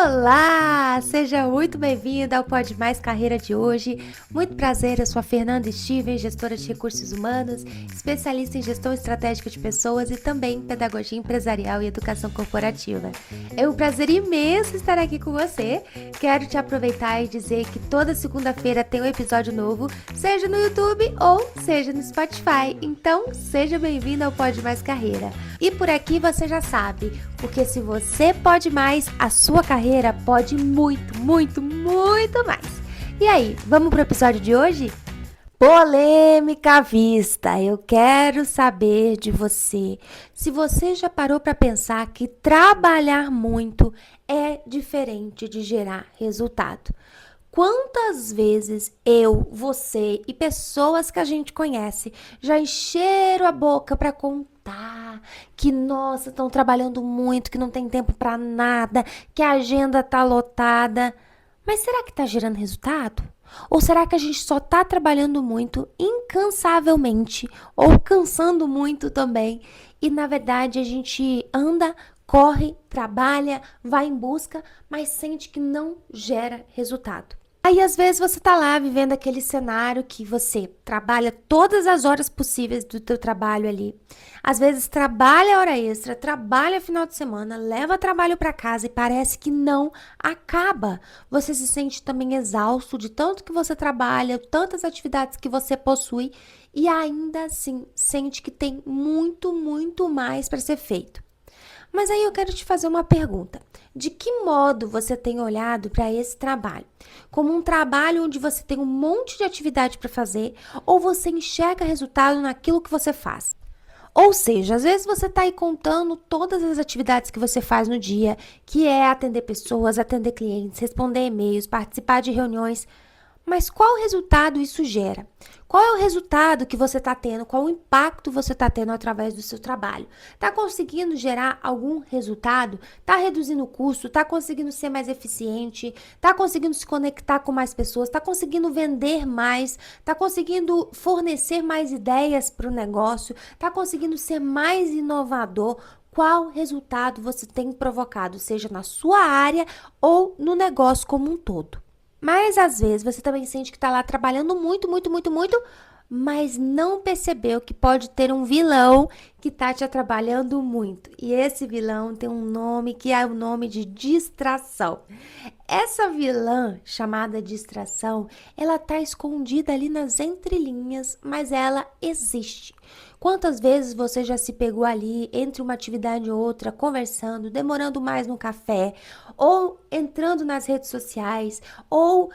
Olá! Seja muito bem-vinda ao Pode Mais Carreira de hoje. Muito prazer, eu sou a Fernanda Steven, gestora de recursos humanos, especialista em gestão estratégica de pessoas e também pedagogia empresarial e educação corporativa. É um prazer imenso estar aqui com você. Quero te aproveitar e dizer que toda segunda-feira tem um episódio novo, seja no YouTube ou seja no Spotify. Então, seja bem-vindo ao Pode Mais Carreira. E por aqui você já sabe, porque se você pode mais, a sua carreira pode muito, muito, muito mais. E aí, vamos pro episódio de hoje? Polêmica à vista. Eu quero saber de você. Se você já parou para pensar que trabalhar muito é diferente de gerar resultado. Quantas vezes eu, você e pessoas que a gente conhece já encheram a boca para contar que, nossa, estão trabalhando muito, que não tem tempo para nada, que a agenda tá lotada. Mas será que tá gerando resultado? Ou será que a gente só tá trabalhando muito, incansavelmente, ou cansando muito também, e na verdade a gente anda, corre, trabalha, vai em busca, mas sente que não gera resultado? Aí, às vezes, você tá lá vivendo aquele cenário que você trabalha todas as horas possíveis do teu trabalho ali. Às vezes, trabalha hora extra, trabalha final de semana, leva trabalho para casa e parece que não acaba. Você se sente também exausto de tanto que você trabalha, tantas atividades que você possui e ainda assim sente que tem muito, muito mais para ser feito. Mas aí eu quero te fazer uma pergunta. De que modo você tem olhado para esse trabalho? Como um trabalho onde você tem um monte de atividade para fazer ou você enxerga resultado naquilo que você faz? Ou seja, às vezes você está aí contando todas as atividades que você faz no dia, que é atender pessoas, atender clientes, responder e-mails, participar de reuniões. Mas qual resultado isso gera? Qual é o resultado que você está tendo? Qual o impacto você está tendo através do seu trabalho? Está conseguindo gerar algum resultado? Está reduzindo o custo? Está conseguindo ser mais eficiente? Está conseguindo se conectar com mais pessoas? Está conseguindo vender mais? Está conseguindo fornecer mais ideias para o negócio? Está conseguindo ser mais inovador? Qual resultado você tem provocado, seja na sua área ou no negócio como um todo? Mas às vezes você também sente que está lá trabalhando muito, muito, muito, muito, mas não percebeu que pode ter um vilão que está te atrapalhando muito. E esse vilão tem um nome que é o nome de distração. Essa vilã chamada distração, ela está escondida ali nas entrelinhas, mas ela existe. Quantas vezes você já se pegou ali entre uma atividade e outra, conversando, demorando mais no café, ou entrando nas redes sociais, ou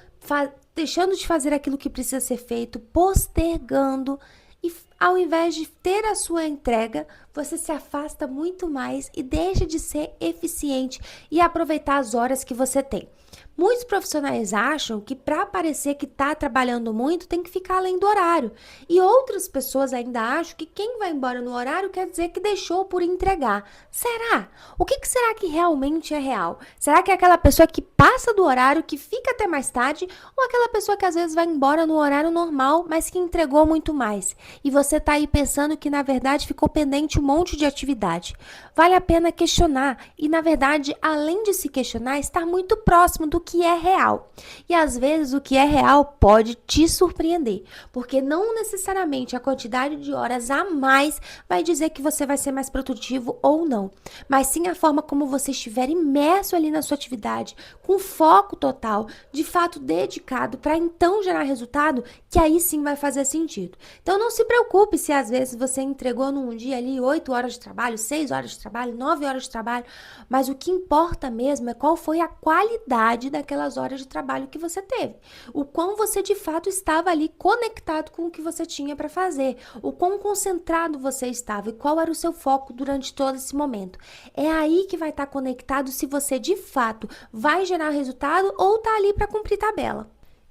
deixando de fazer aquilo que precisa ser feito, postergando, e ao invés de ter a sua entrega, você se afasta muito mais e deixa de ser eficiente e aproveitar as horas que você tem. Muitos profissionais acham que para parecer que está trabalhando muito tem que ficar além do horário. E outras pessoas ainda acham que quem vai embora no horário quer dizer que deixou por entregar. Será? O que será que realmente é real? Será que é aquela pessoa que passa do horário, que fica até mais tarde, ou aquela pessoa que às vezes vai embora no horário normal, mas que entregou muito mais? E você está aí pensando que na verdade ficou pendente um monte de atividade. Vale a pena questionar e na verdade, além de se questionar, estar muito próximo do que é real. E às vezes o que é real pode te surpreender, porque não necessariamente a quantidade de horas a mais vai dizer que você vai ser mais produtivo ou não, mas sim a forma como você estiver imerso ali na sua atividade, com foco total, de fato dedicado para então gerar resultado, que aí sim vai fazer sentido. Então não se preocupe se às vezes você entregou num dia ali 8 horas de trabalho, 6 horas de trabalho, 9 horas de trabalho, mas o que importa mesmo é qual foi a qualidade daquelas horas de trabalho que você teve. O quão você de fato estava ali conectado com o que você tinha para fazer, o quão concentrado você estava e qual era o seu foco durante todo esse momento. É aí que vai estar conectado se você de fato vai gerar resultado ou tá ali para cumprir tabela.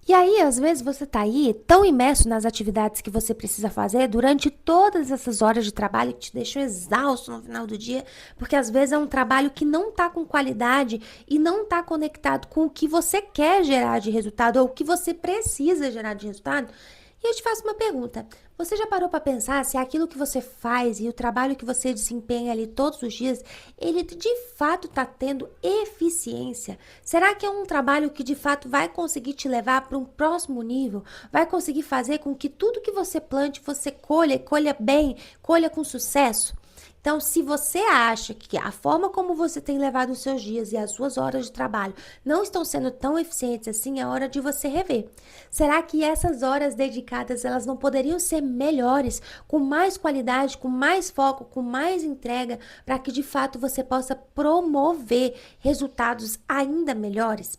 E aí, às vezes, você tá aí tão imerso nas atividades que você precisa fazer durante todas essas horas de trabalho que te deixam exausto no final do dia, porque às vezes é um trabalho que não tá com qualidade e não tá conectado com o que você quer gerar de resultado ou o que você precisa gerar de resultado, E eu te faço uma pergunta. Você já parou para pensar se aquilo que você faz e o trabalho que você desempenha ali todos os dias, ele de fato está tendo eficiência? Será que é um trabalho que de fato vai conseguir te levar para um próximo nível? Vai conseguir fazer com que tudo que você plante, você colha, e colha bem, colha com sucesso? Então, se você acha que a forma como você tem levado os seus dias e as suas horas de trabalho não estão sendo tão eficientes assim, é hora de você rever. Será que essas horas dedicadas, elas não poderiam ser melhores, com mais qualidade, com mais foco, com mais entrega, para que de fato você possa promover resultados ainda melhores?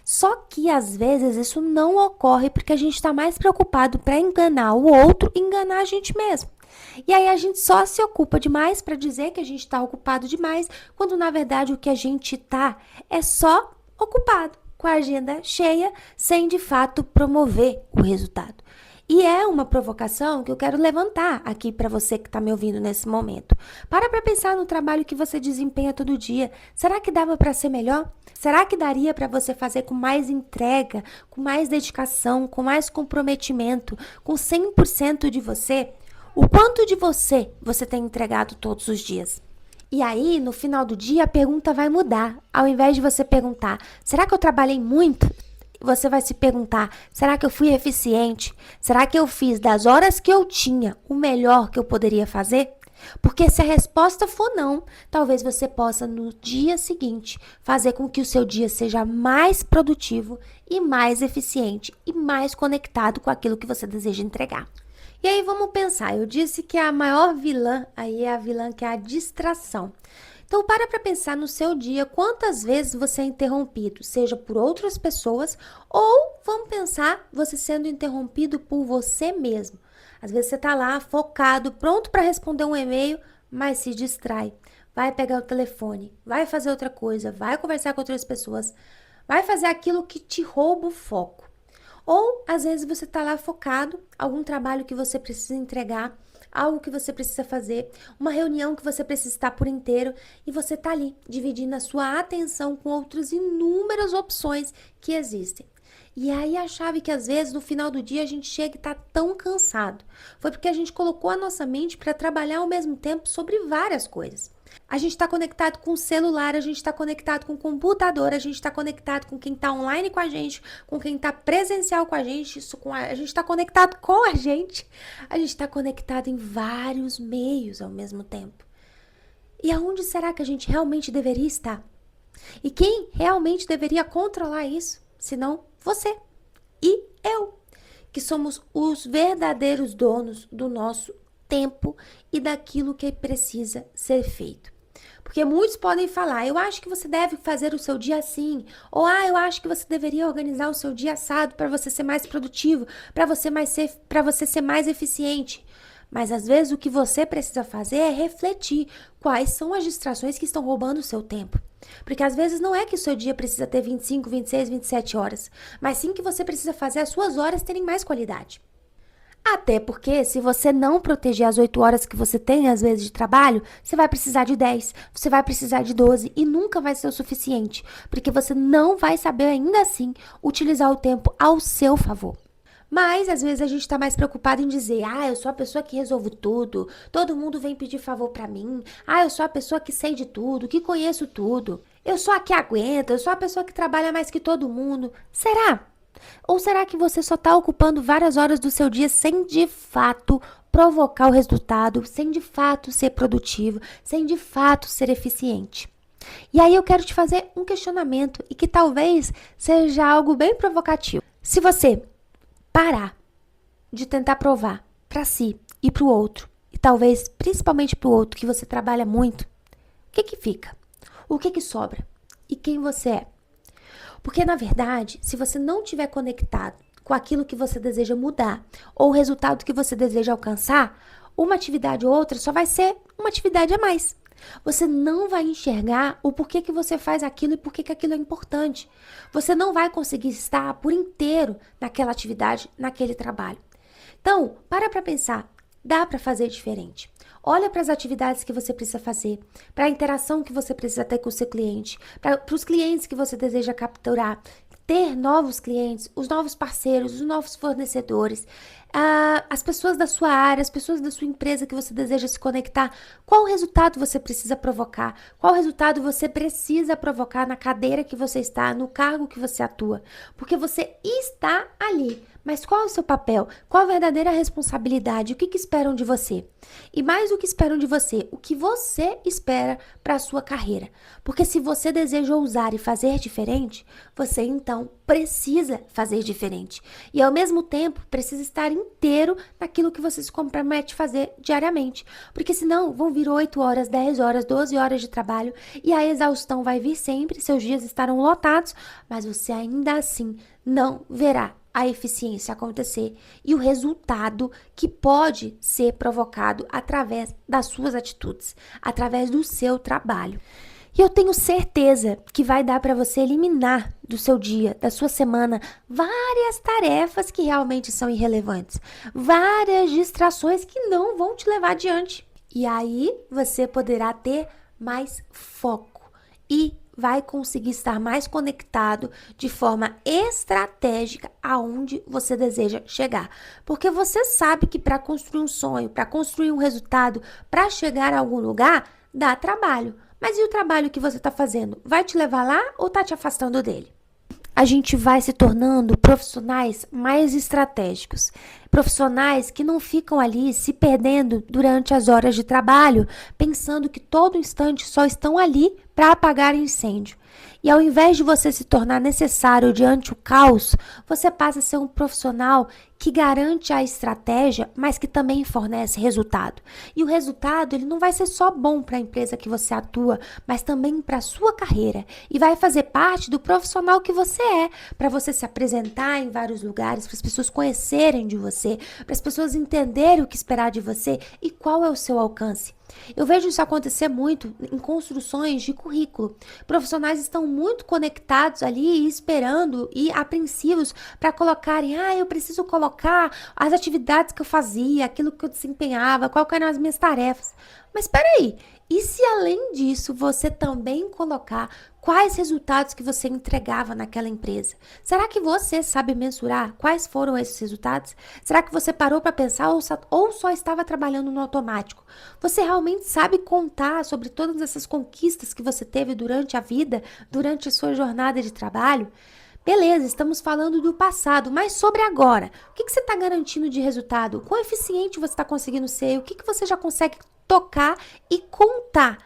Só que às vezes isso não ocorre porque a gente está mais preocupado para enganar o outro e enganar a gente mesmo. E aí a gente só se ocupa demais para dizer que a gente está ocupado demais, quando na verdade o que a gente tá é só ocupado, com a agenda cheia, sem de fato promover o resultado. E é uma provocação que eu quero levantar aqui para você que está me ouvindo nesse momento. Para pensar no trabalho que você desempenha todo dia. Será que dava para ser melhor? Será que daria para você fazer com mais entrega, com mais dedicação, com mais comprometimento, com 100% de você? O quanto de você tem entregado todos os dias? E aí, no final do dia, a pergunta vai mudar. Ao invés de você perguntar, será que eu trabalhei muito? Você vai se perguntar, será que eu fui eficiente? Será que eu fiz das horas que eu tinha o melhor que eu poderia fazer? Porque se a resposta for não, talvez você possa no dia seguinte fazer com que o seu dia seja mais produtivo e mais eficiente e mais conectado com aquilo que você deseja entregar. E aí vamos pensar, eu disse que a maior vilã aí é a vilã que é a distração. Então para pensar no seu dia, quantas vezes você é interrompido, seja por outras pessoas ou vamos pensar você sendo interrompido por você mesmo. Às vezes você está lá focado, pronto para responder um e-mail, mas se distrai. Vai pegar o telefone, vai fazer outra coisa, vai conversar com outras pessoas, vai fazer aquilo que te rouba o foco. Ou, às vezes, você está lá focado, algum trabalho que você precisa entregar, algo que você precisa fazer, uma reunião que você precisa estar por inteiro e você está ali, dividindo a sua atenção com outras inúmeras opções que existem. E aí a chave que às vezes no final do dia a gente chega e está tão cansado. Foi porque a gente colocou a nossa mente para trabalhar ao mesmo tempo sobre várias coisas. A gente está conectado com o celular, a gente está conectado com o computador, a gente está conectado com quem está online com a gente, com quem está presencial com a gente, a gente está conectado com a gente está conectado em vários meios ao mesmo tempo. E aonde será que a gente realmente deveria estar? E quem realmente deveria controlar isso, senão você e eu, que somos os verdadeiros donos do nosso tempo e daquilo que precisa ser feito. Porque muitos podem falar, eu acho que você deve fazer o seu dia assim, ou eu acho que você deveria organizar o seu dia assado para você ser mais produtivo, para você ser mais eficiente. Mas às vezes o que você precisa fazer é refletir quais são as distrações que estão roubando o seu tempo. Porque às vezes não é que o seu dia precisa ter 25, 26, 27 horas, mas sim que você precisa fazer as suas horas terem mais qualidade. Até porque, se você não proteger as 8 horas que você tem, às vezes, de trabalho, você vai precisar de 10, você vai precisar de 12 e nunca vai ser o suficiente, porque você não vai saber, ainda assim, utilizar o tempo ao seu favor. Mas, às vezes, a gente tá mais preocupado em dizer, eu sou a pessoa que resolvo tudo, todo mundo vem pedir favor pra mim, eu sou a pessoa que sei de tudo, que conheço tudo, eu sou a que aguenta, eu sou a pessoa que trabalha mais que todo mundo. Será? Ou será que você só está ocupando várias horas do seu dia sem de fato provocar o resultado, sem de fato ser produtivo, sem de fato ser eficiente? E aí eu quero te fazer um questionamento e que talvez seja algo bem provocativo. Se você parar de tentar provar para si e para o outro, e talvez principalmente para o outro que você trabalha muito, o que fica? O que sobra? E quem você é? Porque, na verdade, se você não estiver conectado com aquilo que você deseja mudar ou o resultado que você deseja alcançar, uma atividade ou outra só vai ser uma atividade a mais. Você não vai enxergar o porquê que você faz aquilo e porquê que aquilo é importante. Você não vai conseguir estar por inteiro naquela atividade, naquele trabalho. Então, para pensar, dá para fazer diferente. Olha para as atividades que você precisa fazer, para a interação que você precisa ter com o seu cliente, para os clientes que você deseja capturar, ter novos clientes, os novos parceiros, os novos fornecedores. as pessoas da sua área, as pessoas da sua empresa que você deseja se conectar, qual resultado você precisa provocar, qual resultado você precisa provocar na cadeira que você está, no cargo que você atua, porque você está ali. Mas qual é o seu papel? Qual a verdadeira responsabilidade? O que esperam de você? E mais do que esperam de você, o que você espera para a sua carreira? Porque se você deseja ousar e fazer diferente, você então precisa fazer diferente. E ao mesmo tempo, precisa estar inteiro naquilo que você se compromete a fazer diariamente. Porque senão vão vir 8 horas, 10 horas, 12 horas de trabalho e a exaustão vai vir sempre, seus dias estarão lotados, mas você ainda assim não verá a eficiência acontecer e o resultado que pode ser provocado através das suas atitudes, através do seu trabalho. E eu tenho certeza que vai dar para você eliminar do seu dia, da sua semana, várias tarefas que realmente são irrelevantes, várias distrações que não vão te levar adiante. E aí você poderá ter mais foco e vai conseguir estar mais conectado de forma estratégica aonde você deseja chegar. Porque você sabe que para construir um sonho, para construir um resultado, para chegar a algum lugar, dá trabalho. Mas e o trabalho que você está fazendo? Vai te levar lá ou está te afastando dele? A gente vai se tornando profissionais mais estratégicos. Profissionais que não ficam ali se perdendo durante as horas de trabalho, pensando que todo instante só estão ali para apagar incêndio. E ao invés de você se tornar necessário diante o caos, você passa a ser um profissional que garante a estratégia, mas que também fornece resultado. E o resultado, ele não vai ser só bom para a empresa que você atua, mas também para a sua carreira. E vai fazer parte do profissional que você é, para você se apresentar em vários lugares, para as pessoas conhecerem de você, para as pessoas entenderem o que esperar de você e qual é o seu alcance. Eu vejo isso acontecer muito em construções de currículo. Profissionais estão muito conectados ali, esperando e apreensivos para colocarem, eu preciso colocar as atividades que eu fazia, aquilo que eu desempenhava, quais eram as minhas tarefas. Mas espera aí, e se além disso você também colocar quais resultados que você entregava naquela empresa? Será que você sabe mensurar quais foram esses resultados? Será que você parou para pensar ou só estava trabalhando no automático? Você realmente sabe contar sobre todas essas conquistas que você teve durante a vida, durante a sua jornada de trabalho? Beleza, estamos falando do passado, mas sobre agora. O que você está garantindo de resultado? Quão eficiente você está conseguindo ser? O que você já consegue tocar e contar?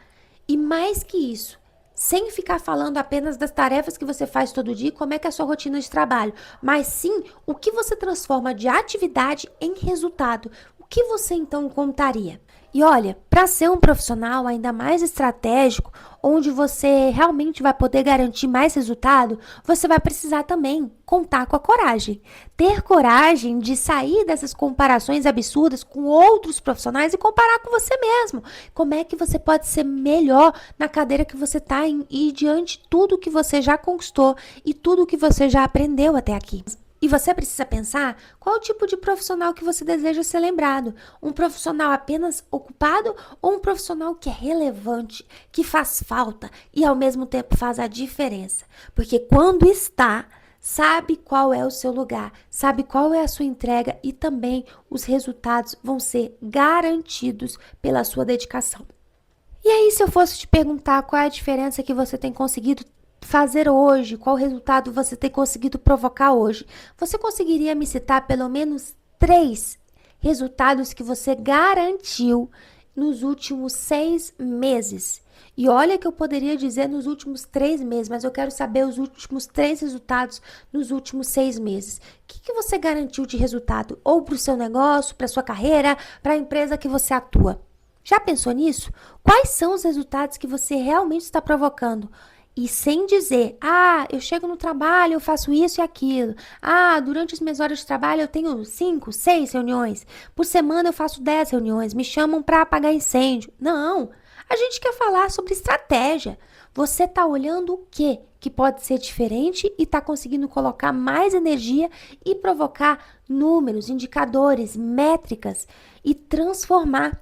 E mais que isso, sem ficar falando apenas das tarefas que você faz todo dia, como é que é a sua rotina de trabalho, mas sim o que você transforma de atividade em resultado. O que você então contaria? E olha, para ser um profissional ainda mais estratégico, onde você realmente vai poder garantir mais resultado, você vai precisar também contar com a coragem. Ter coragem de sair dessas comparações absurdas com outros profissionais e comparar com você mesmo. Como é que você pode ser melhor na cadeira que você está e diante de tudo que você já conquistou e tudo que você já aprendeu até aqui. E você precisa pensar qual o tipo de profissional que você deseja ser lembrado. Um profissional apenas ocupado ou um profissional que é relevante, que faz falta e ao mesmo tempo faz a diferença? Porque quando está, sabe qual é o seu lugar, sabe qual é a sua entrega e também os resultados vão ser garantidos pela sua dedicação. E aí, se eu fosse te perguntar qual é a diferença que você tem conseguido fazer hoje, qual resultado você tem conseguido provocar hoje, você conseguiria me citar pelo menos 3 resultados que você garantiu nos últimos 6 meses? E olha que eu poderia dizer nos últimos 3 meses, mas eu quero saber os últimos 3 resultados nos últimos 6 meses. O que você garantiu de resultado? Ou para o seu negócio, para a sua carreira, para a empresa que você atua? Já pensou nisso? Quais são os resultados que você realmente está provocando? E sem dizer, eu chego no trabalho, eu faço isso e aquilo. Durante as minhas horas de trabalho eu tenho 5, 6 reuniões. Por semana eu faço 10 reuniões. Me chamam para apagar incêndio. Não, a gente quer falar sobre estratégia. Você está olhando o quê? Que pode ser diferente e está conseguindo colocar mais energia e provocar números, indicadores, métricas e transformar.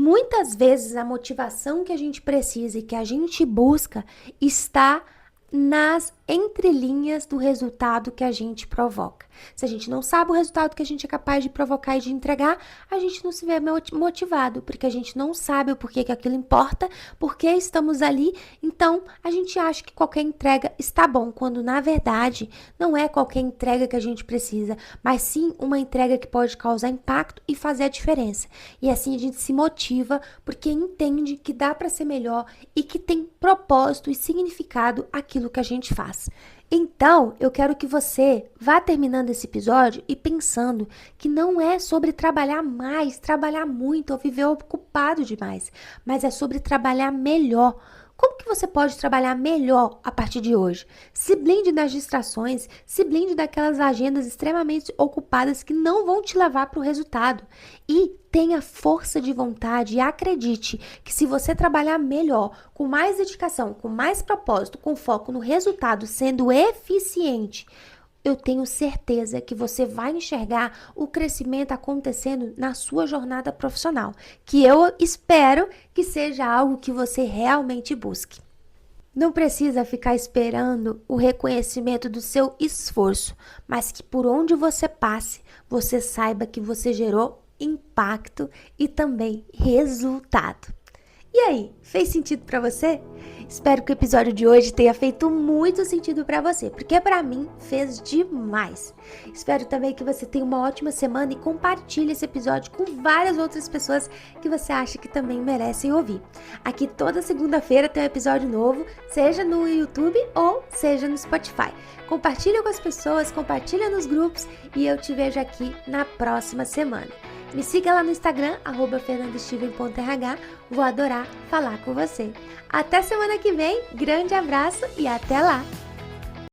Muitas vezes a motivação que a gente precisa e que a gente busca está nas entrelinhas do resultado que a gente provoca. Se a gente não sabe o resultado que a gente é capaz de provocar e de entregar, a gente não se vê motivado, porque a gente não sabe o porquê que aquilo importa, porque estamos ali, então a gente acha que qualquer entrega está bom, quando na verdade não é qualquer entrega que a gente precisa, mas sim uma entrega que pode causar impacto e fazer a diferença. E assim a gente se motiva, porque entende que dá para ser melhor e que tem propósito e significado aquilo que a gente faz. Então, eu quero que você vá terminando esse episódio e pensando que não é sobre trabalhar mais, trabalhar muito ou viver ocupado demais, mas é sobre trabalhar melhor. Como que você pode trabalhar melhor a partir de hoje? Se blinde das distrações, se blinde daquelas agendas extremamente ocupadas que não vão te levar para o resultado. E tenha força de vontade e acredite que se você trabalhar melhor, com mais dedicação, com mais propósito, com foco no resultado, sendo eficiente, eu tenho certeza que você vai enxergar o crescimento acontecendo na sua jornada profissional, que eu espero que seja algo que você realmente busque. Não precisa ficar esperando o reconhecimento do seu esforço, mas que por onde você passe, você saiba que você gerou impacto e também resultado. E aí, fez sentido para você? Espero que o episódio de hoje tenha feito muito sentido para você, porque para mim fez demais. Espero também que você tenha uma ótima semana e compartilhe esse episódio com várias outras pessoas que você acha que também merecem ouvir. Aqui toda segunda-feira tem um episódio novo, seja no YouTube ou seja no Spotify. Compartilha com as pessoas, compartilha nos grupos e eu te vejo aqui na próxima semana. Me siga lá no Instagram, @fernandasteven.rh, vou adorar falar com você. Até semana que vem, grande abraço e até lá!